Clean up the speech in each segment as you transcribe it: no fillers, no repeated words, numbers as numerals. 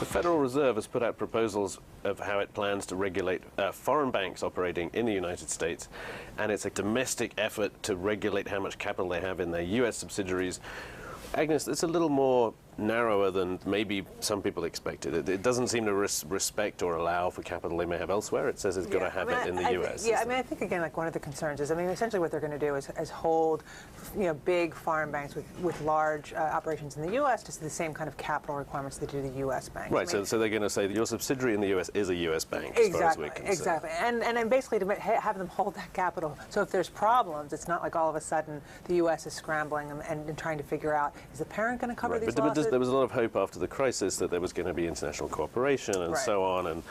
Federal Reserve has put out proposals of how it plans to regulate foreign banks operating in the United States, and it's a domestic effort to regulate how much capital they have in their U.S. subsidiaries. Agnes, it's a little more narrower than maybe some people expected. It doesn't seem to respect or allow for capital they may have elsewhere. It says it's got to have it in the U.S. Yeah, I think, again, like one of the concerns is, essentially what they're going to do is hold, big foreign banks with large operations in the U.S. to the same kind of capital requirements they do the U.S. banks. Right, so they're going to say that your subsidiary in the U.S. is a U.S. bank, as far as we're concerned. Exactly, and then basically to have them hold that capital. So if there's problems, it's not like all of a sudden the U.S. is scrambling and trying to figure out, is the parent going to cover these losses? But there was a lot of hope after the crisis that there was going to be international cooperation and so on, and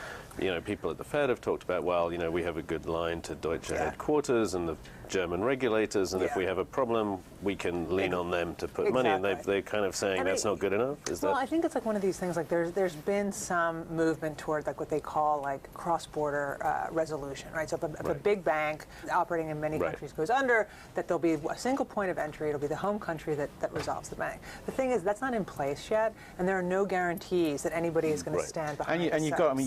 people at the Fed have talked about, well, we have a good line to Deutsche headquarters and the German regulators, and if we have a problem, we can lean on them to put money, and they're kind of saying that's not good enough. Well, I think it's like one of these things, like there's been some movement toward like what they call like cross-border resolution, right? So if a big bank operating in many countries goes under, that there'll be a single point of entry, it'll be the home country that resolves the bank. The thing is, that's not in place yet, and there are no guarantees that anybody is going to stand behind it. And you've got,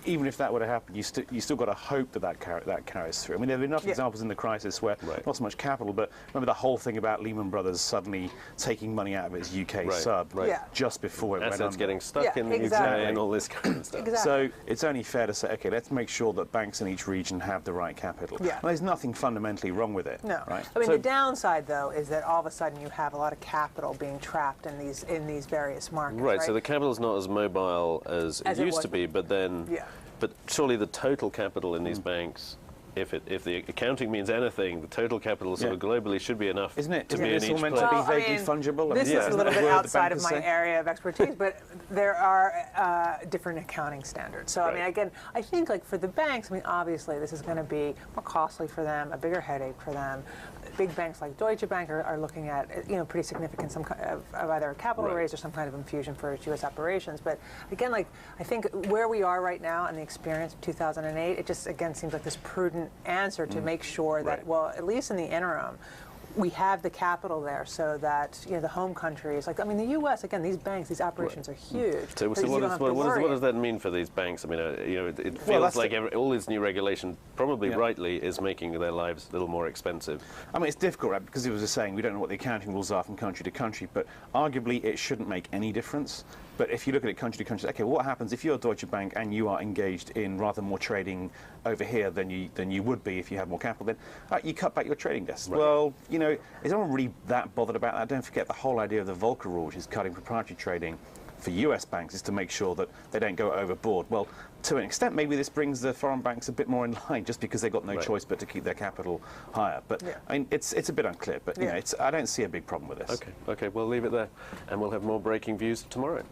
even if that were to happen, you still got to hope that carries through. There have been enough examples in the crisis where not so much capital, but remember the whole thing about Lehman Brothers suddenly taking money out of its UK sub just before it went under. Assets getting stuck in the UK and all this kind of stuff. So it's only fair to say, okay, let's make sure that banks in each region have the right capital. Well, there's nothing fundamentally wrong with it. No. Right? The downside, though, is that all of a sudden you have a lot of capital being trapped in these various markets. Right, so the capital's not as mobile as it used to be, but then, but surely the total capital in these banks, if the accounting means anything, the total capital sort of globally should be enough. Isn't it? To be in each meant to be vaguely fungible? This is a little bit outside of my area of expertise, but there are different accounting standards. So again, I think like for the banks, obviously this is going to be more costly for them, a bigger headache for them. Big banks like Deutsche Bank are looking at pretty significant some kind of either a capital raise or some kind of infusion for its U.S. operations. But again, like I think where we are right now and the experience of 2008, it just again seems like this prudent answer to make sure that well, at least in the interim, we have the capital there so that the home countries, like the U.S. again, these banks, these operations are huge. So what does that mean for these banks? It feels like all this new regulation, probably rightly, is making their lives a little more expensive. It's difficult, right? Because it was just saying we don't know what the accounting rules are from country to country, but arguably it shouldn't make any difference. But if you look at it country to country, okay, what happens if you're Deutsche Bank and you are engaged in rather more trading over here than you would be if you had more capital? Then you cut back your trading desks. Well, is anyone really that bothered about that? Don't forget the whole idea of the Volcker rule, which is cutting proprietary trading for US banks, is to make sure that they don't go overboard. Well, to an extent, maybe this brings the foreign banks a bit more in line, just because they've got no choice but to keep their capital higher. But it's a bit unclear. But I don't see a big problem with this. Okay, we'll leave it there, and we'll have more breaking views tomorrow.